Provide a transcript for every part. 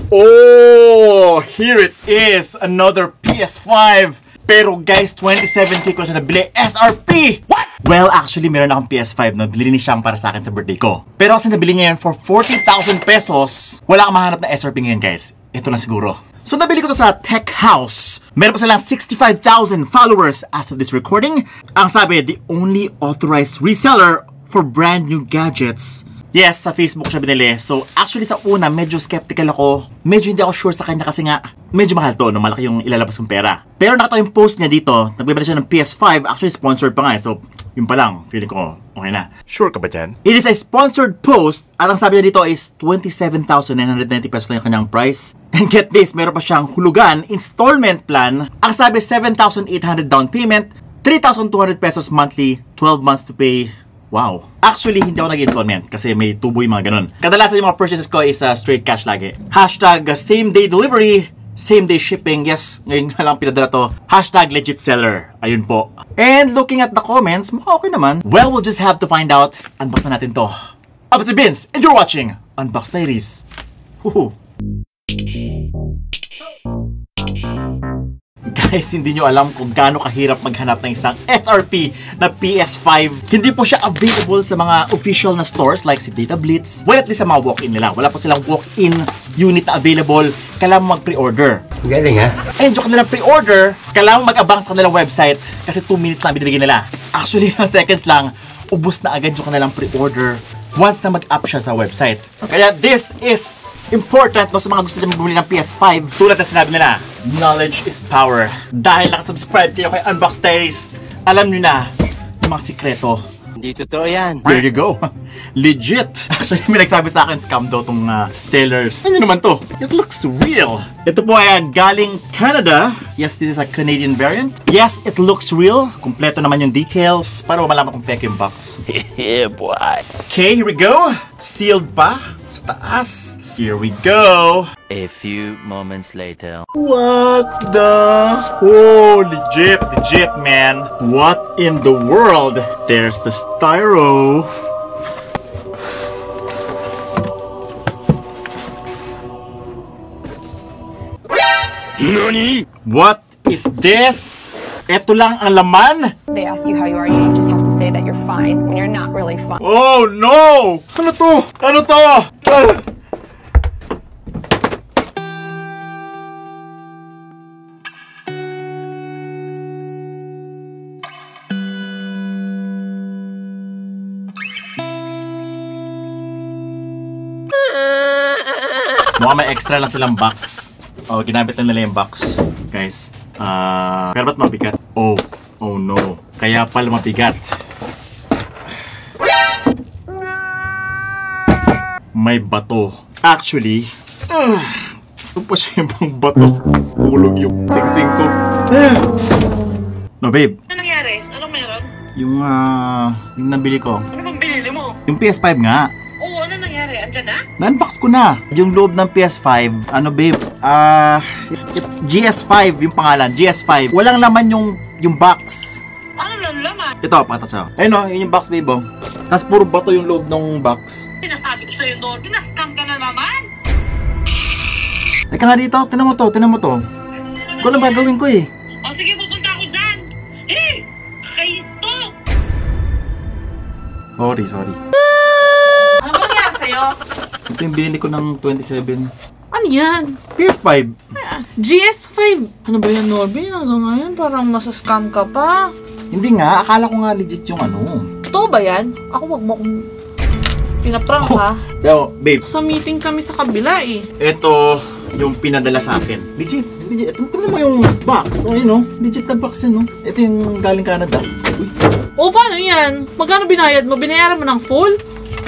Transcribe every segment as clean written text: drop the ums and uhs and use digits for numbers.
Oh, here it is. Another PS5. Pero guys, 27K ko siya nabili. SRP! What? Well, actually, meron akong PS5 na binili ni Shang para sa akin sa birthday ko. Pero kasi nabili niya yan for 40,000 pesos, wala kang mahanap na SRP ngayon guys. Ito na siguro. So nabili ko to sa Tech House. Meron pa silang 65,000 followers as of this recording. Ang sabi, the only authorized reseller for brand new gadgets. Yes, sa Facebook siya binili. So, actually sa una, medyo skeptical ako. Medyo hindi ako sure sa kanya kasi nga, medyo mahal to, no? Malaki yung ilalabas kong pera. Pero nakita yung post niya dito, nagbibili siya ng PS5. Actually, sponsored pa nga eh. So, yun pa lang. Feeling ko, okay na. Sure ka ba dyan? It is a sponsored post. At ang sabi niya dito is 27,990 pesos lang yung kanyang price. And get this, meron pa siyang hulugan, installment plan. Ang sabi, 7,800 down payment, 3,200 pesos monthly, 12 months to pay. Wow. Actually, hindi ako nag-installment kasi may tubo yung mga ganun. Kadalasan yung mga purchases ko is straight cash lagi. Hashtag same day delivery, same day shipping. Yes, ngayon nga lang pinadala to. Hashtag legit seller. Ayun po. And looking at the comments, mukha okay naman. Well, we'll just have to find out. Unbox na natin to. I'm Vince, and you're watching Unbox Diaries. Woohoo! Guys, hindi nyo alam kung gaano kahirap maghanap ng isang SRP na PS5. Hindi po siya available sa mga official na stores like si Data Blitz. Well, at least sa mga walk-in nila. Wala po silang walk-in unit na available. Kailangan mo mag-pre-order. Galing ha? Ayun, dyan ka nilang pre-order. Kailangan mo mag-abang sa kanilang website kasi 2 minutes lang binibigyan nila. Actually, ng seconds lang, ubus na agad yung kanilang pre-order once na mag-up siya sa website. Kaya this is important no, sa mga gusto nyo magbumili ng PS5. Tulad na sinabi nila, knowledge is power. Dahil nakasubscribe kayo kay Unbox Diaries, alam nyo na yung mga sikreto. Hindi totoo yan. There you go. Legit. Actually, may nagsabi sa akin, scam daw tong sellers. Ano naman to? It looks real. Ito po ay galing Canada. Yes, this is a Canadian variant. Yes, it looks real. Kompleto naman yung details para malaman kung peke yung box. Yeah, boy. Okay, here we go. Sealed pa sa taas. Here we go. A few moments later. What the? Oh, legit, man. What in the world? There's the styro. Nani? What is this? Ito lang ang laman? They ask you how you are, you just have to say that you're fine when you're not really fine. Oh no! Ano to? Ano to? Mukhang may extra lang silang box. Oh, ginamit na nila yung box, guys. Pero ba't mabigat? Oh no. Kaya pala mabigat. May bato. Actually, ito pa siya yung bato. Ulog yung singsing ko. No, babe. Ano nangyari? Anong meron? Yung nabili ko. Ano bang binili mo? Yung PS5 nga. Oo, ano nangyari? Andyan na? Na-unbox ko na. Yung loob ng PS5, ano babe, GS5 yung pangalan, GS5. Walang laman yung box. Ano lang laman? Ito, pakita siya. Ayun o, yun yung box babe oh. Tapos puro bato yung loob ng box. Sinasabi ko sa'yo, Lord, pinascam ka na naman? Teka nga dito, tinan mo to. Ikaw lang gagawin ko eh. O sige, pupunta ako dyan. Kakayis to. Sorry. Ano ba nangyari sa'yo? Ito yung binili ko ng 27. Ano yan? PS5. GS5. Ano ba yan, Norby? Hanggang ngayon, parang nasa-scam ka pa. Hindi nga, akala ko nga legit yung ano. Totoo ba yan? Ako wag mo akong pinaprank ha. Pero, babe. Sa meeting kami sa kabila eh. Ito yung pinadala sa akin. Legit. Tingnan mo yung box. O yun o. Legit na box yun o. Ito yung galing Canada. Uy. O, paano yan? Magkano binayad mo? Binayaran mo ng full?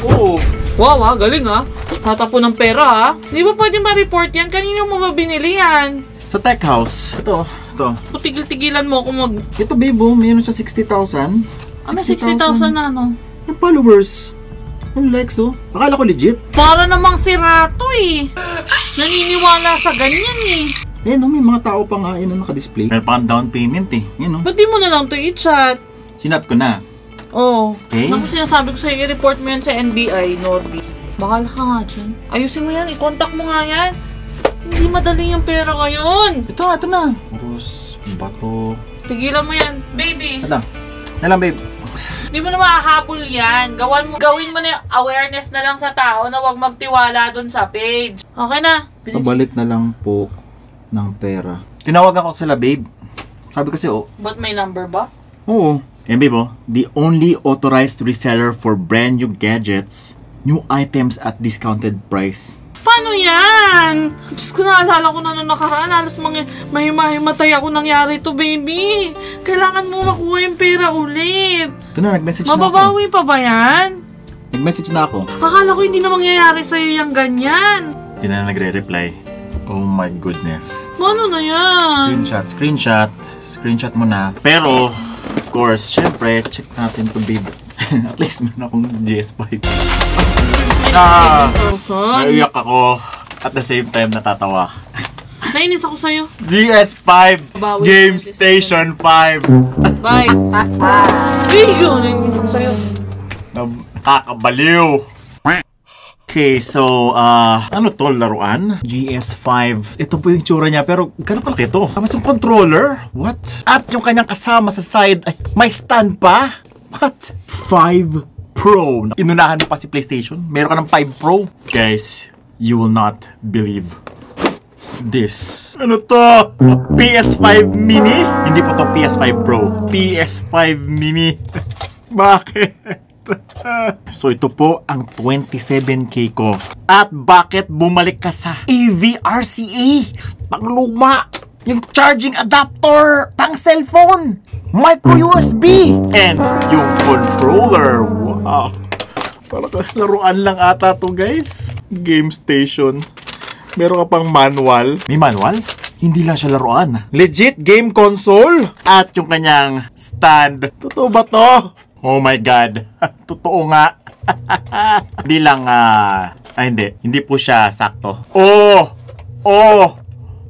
Oo. Wow ha, galing ha. Tatapon ng pera ha. Di ba pwedeng ma-report yan? Kanino mo ba binili yan? Sa Tech House. Ito. Tigil-tigilan mo ako mag... Ito babe oh. Mayroon siya 60,000. Ano 60,000 na ano? Yung followers. Yung likes oh. Akala ko legit. Para namang sirato eh. Naniniwala sa ganyan eh. Eh no, may mga tao pa nga yun na naka-display. Meron pa down payment eh. Yun no. Ba't di mo na lang ito i-chat? Sinap ko na. Oo. Okay. Naku, sinasabi ko sa'yo, i-report mo yan sa NBI, Norby. Bakala ka nga dyan. Ayusin mo yan, i-contact mo nga yan. Hindi madali yung pera ngayon. Ito na. Rose, bato. Tigilan mo yan. Baby, Ito. Nalang, babe. hindi mo na makahabol yan. Gawin mo na yung awareness na lang sa tao na huwag magtiwala dun sa page. Okay na. Pabalik na lang po ng pera. Tinawag ako sila, babe. Sabi kasi, Ba't may number ba? oo. And babe, the only authorized reseller for brand new gadgets, new items at discounted price. Paano yan? Diyos ko, naalala ko na nung nakaraan. Alas mahimatay ako nangyari to, baby. Kailangan mo makuha yung pera ulit. Ito na, nag-message na ako. Mababawi pa ba yan? Nag-message na ako. Akala ko hindi na mangyayari sa'yo yung ganyan. Hindi na nagre-reply. Oh my goodness. Paano na yan? Screenshot mo na. Pero, of course, syempre, check natin to, babe. At least meron akong GS5. Naiyak ako. At the same time, natatawa. Nainis ako sa'yo. GS5! Bawi Game natin Station 5! Bye. Bigo, nainis ako sa'yo. Nakakabaliw! Okay, so, ano to, laruan? GS5. Ito po yung tsura niya, pero gano'n kalaki ito? Tapos yung controller? What? At yung kanyang kasama sa side, ay, may stand pa? What? 5 Pro. Inunahan mo pa si PlayStation? Meron ka ng 5 Pro? Guys, you will not believe this. Ano to? PS5 Mini? Hindi po to PS5 Pro. PS5 Mini. Bakit? So ito po ang 27K ko. At bakit bumalik ka sa AVRCA? Pangluma! Yung charging adapter! Pang cellphone! Micro USB! And yung controller! Wow! Parang laruan lang ata to, guys. Game Station. Meron ka pang manual. May manual? Hindi lang siya laruan. Legit game console! At yung kanyang stand. Totoo ba to? Oh my God. Totoo nga. Hindi lang, hindi. Hindi po siya sakto. Oh!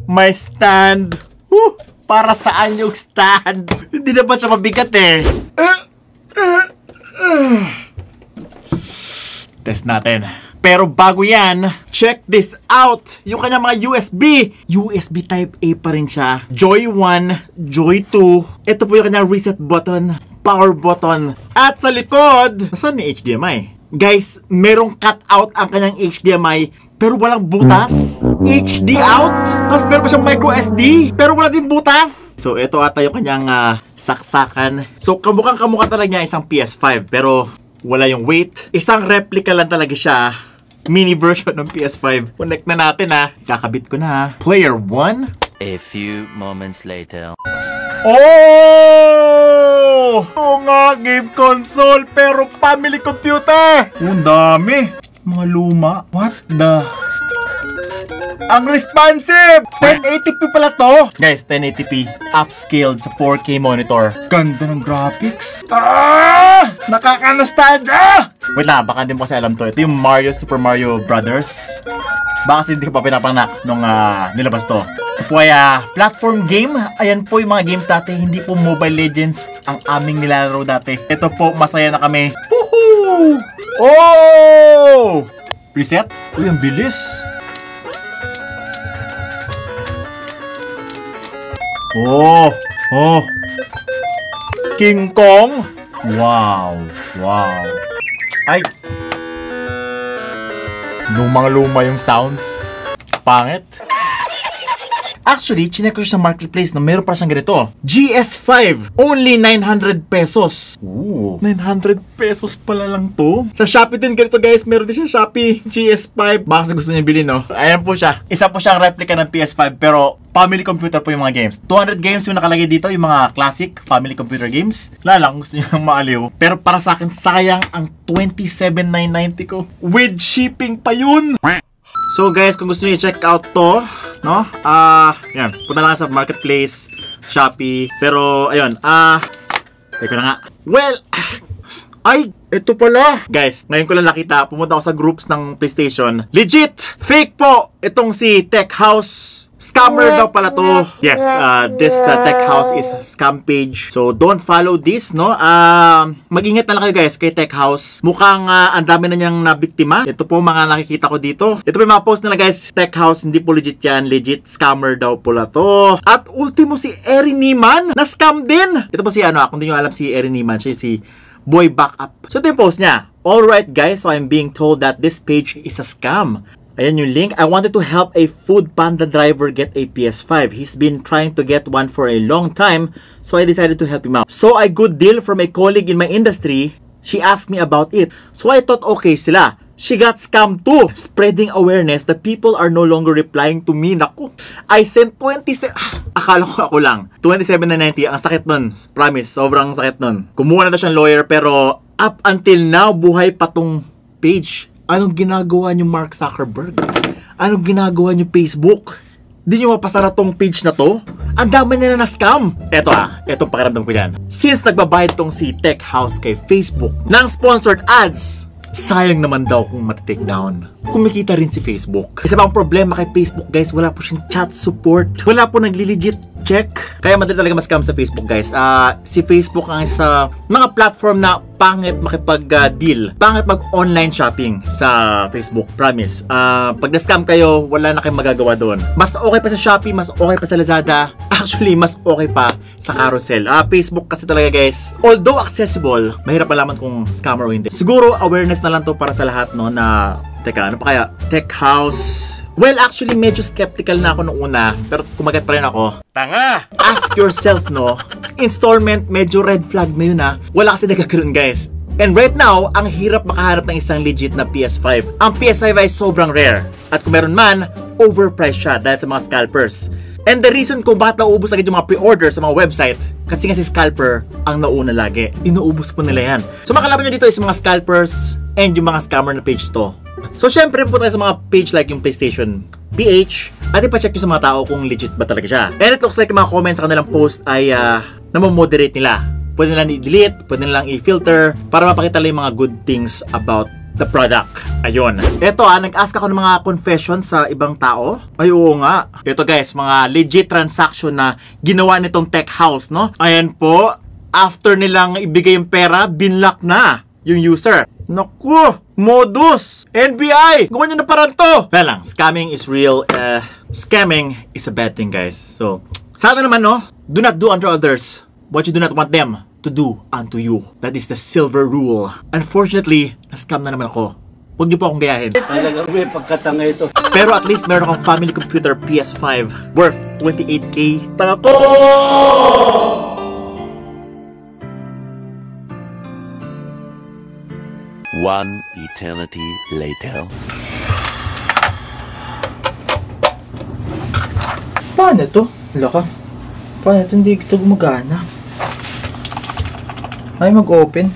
May stand. Para saan yung stand? Hindi na ba siya mabigat eh? Test natin. Pero bago yan, check this out! Yung kanyang mga USB. USB Type A pa rin siya. Joy 1, Joy 2. Ito po yung kanyang reset button. Power button. At sa likod, saan ni HDMI? Guys, merong cutout ang kanyang HDMI pero walang butas. HD out. Tapos meron pa siyang micro SD pero wala din butas. So ito ata yung kanyang saksakan. So kamukha talaga niya isang PS5 pero wala yung weight. Isang replica lang talaga siya. Mini version ng PS5. Connect na natin Kakabit ko na Player 1. A few moments later. Oh! Oo nga, game console pero family computer! Ang dami! Mga luma. What the? Ang responsive! 1080p pala to! Guys, 1080p. Upscaled sa 4K monitor. Ganda ng graphics. Nakaka-nostalgia! Wait lang, baka hindi mo kasi alam to. Ito yung Super Mario Brothers. Baka kasi hindi ko pa pinapanak nung nilabas to. Ito po ay platform game. Ayan po yung mga games dati. Hindi po Mobile Legends ang aming nilalaro dati. Ito po, masaya na kami. Woohoo! Oh! Reset? Uy, ang bilis. Oh! King Kong? Wow! Ay! Lumang-luma yung sounds. Pangit. Actually, chinek ko siya sa marketplace na meron pa siyang ganito. GS5, only 900 pesos. Ooh, 900 pesos pala lang to. Sa Shopee din ganito guys, meron din siya Shopee GS5. Baka gusto niya bilhin, no? Ayan po siya. Isa po siyang replica ng PS5 pero family computer po yung mga games. 200 games yung nakalagay dito, yung mga classic family computer games. Lala kung gusto niyo maaliw. Pero para sa akin, sayang ang 27,990 ko. With shipping pa yun! So guys, kung gusto niyo i-check out to, no? Yan, punta lang sa marketplace, Shopee. Pero ayun, teka na nga. Well, ay, ito pala. Guys, ngayon ko lang nakita, pumunta ako sa groups ng PlayStation. Legit! Fake po! Itong si Tech House Scammer daw pala to. Yes, this tech house is a scam page. So, don't follow this, no? Mag-ingat na lang kayo guys kay tech house. Mukhang ang dami na niyang nabiktima. Ito po mga nakikita ko dito. Ito po yung mga post nila guys. Tech house, hindi po legit yan. Legit scammer daw pala to. At ultimo si Erin Niman, na scam din. Ito po si kung hindi nyo alam si Erin Niman, siya si Boy Backup. So, ito yung post niya. Alright guys, so I'm being told that this page is a scam. Ayan yung link. I wanted to help a food panda driver get a PS5. He's been trying to get one for a long time, so I decided to help him out. So a good deal from a colleague in my industry. She asked me about it. So I thought okay sila. She got scammed too. Spreading awareness that people are no longer replying to me. Naku. I sent 27... Akala ko ako lang. 27.90. Ang sakit nun. Promise. Sobrang sakit nun. Kumuha na daw siyang lawyer pero up until now, buhay pa tong page. Anong ginagawa niyo Mark Zuckerberg? Anong ginagawa niyo Facebook? Di niyo mapasara tong page na to? Ang dami nila na scam. Etong pakiramdam ko yan. Since nagbabayad tong si Tech House kay Facebook ng sponsored ads, sayang naman daw kung matitake down. Kumikita rin si Facebook. Isa pang problema kay Facebook guys, wala po siyang chat support. Wala po nagli-legit check. Kaya madali talaga mas-scam sa Facebook guys. Si Facebook ang isa mga platform na pangit makipag-deal. Pangit mag-online shopping sa Facebook. Promise. Pag na-scam kayo, wala na kayong magagawa doon. Mas okay pa sa Shopee, mas okay pa sa Lazada. Actually, mas okay pa sa Carousel. Facebook kasi talaga guys, although accessible, mahirap malaman kung scammer o hindi. Siguro awareness na lang to para sa lahat no na teka, ano pa kaya? Tech house. Well, actually, medyo skeptical na ako nung una. Pero kumagat pa rin ako. Tanga! Ask yourself, no? Installment, medyo red flag na yun, Wala kasi nagkakaroon, guys. And right now, ang hirap makahanap ng isang legit na PS5. Ang PS5 ay sobrang rare. At kung meron man, overpriced siya dahil sa mga scalpers. And the reason kung bakit nauubos agad yung mga pre-order sa mga website, kasi nga si scalper ang nauna lagi. Inuubos po nila yan. So makalaban nyo dito is mga scalpers and yung mga scammer na page to. So syempre po tayo sa mga page like yung PlayStation PH at ipacheck nyo sa mga tao kung legit ba talaga siya. And it looks like yung mga comments sa kanilang post ay namamoderate nila. Pwede nilang i-delete, pwede nilang i-filter para mapakita lang yung mga good things about the product. Ayun. Ito nag-ask ako ng mga confessions sa ibang tao. Ay oo nga. Ito guys, mga legit transaction na ginawa nitong tech house, no? Ayan po. After nilang ibigay yung pera, binlock na yung user. Naku! Modus! NBI! Gawa nyo na parang to! Kaya lang, scamming is real. Scamming is a bad thing, guys. So, sana naman, no? Do not do unto others what you do not want them to do unto you. That is the silver rule. Unfortunately, na-scam na naman ako. Huwag niyo po akong gayahin. Talaga may pagkatanga ito. Pero at least meron akong family computer PS5 worth 28K. Tanga ko! One eternity later. Paano to? Laka. Paano to? Hindi ito gumagana. Ay mag-open.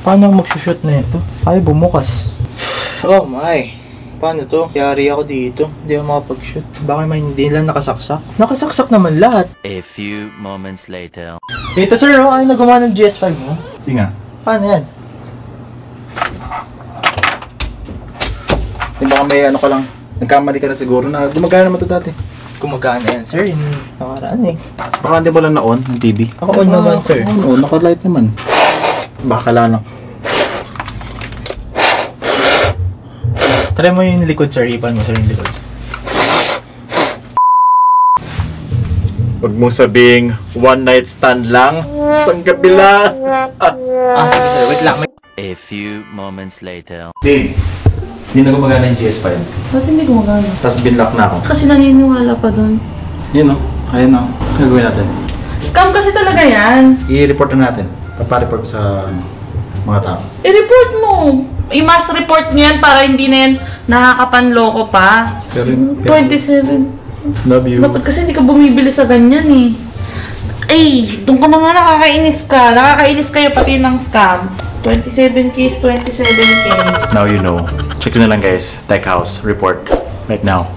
Paano ako mag-shoot na ito? Ay bumukas. Oh my. Paano to? Yari ako dito. Hindi ako makapag-shoot. Baka may hindi lang nakasaksak. Nakasaksak naman lahat. A few moments later. Ito sir, ay nagawa ng GS5 mo? Hindi nga. Paano yan? Hindi baka may ano ka lang. Nagkamali ka na siguro na gumagana naman ito dati. Gumagana yan sir. Yung nakaraan Baka hindi mo lang na-on yung TV. Ako on naman sir. Oo, naka-light naman. Baka lang. Try mo yung likod sir. Ipan mo sir yung likod. Huwag mong sabing one night stand lang. Isang gabi lang. Sige sir. Wait lang. A few moments later. Dave, hindi na gumagana yung GS5. Ba't hindi gumagana? Tapos binlock na ako. Kasi naniniwala pa dun. Yun o. Ayun o. Gagawin natin. Scam kasi talaga yan. I-report na natin. Papareport ko sa mga tao. I-report mo. I-mass report niyan para hindi na yan nakakapanloko pa. Pero- 27. Love you. Dapat kasi hindi ka bumibili sa ganyan eh. Ay, doon ka na nga nakakainis ka. Nakakainis kayo pati ng scam. 27K is 27K. Now you know. Check nyo na lang guys. Tech House report right now.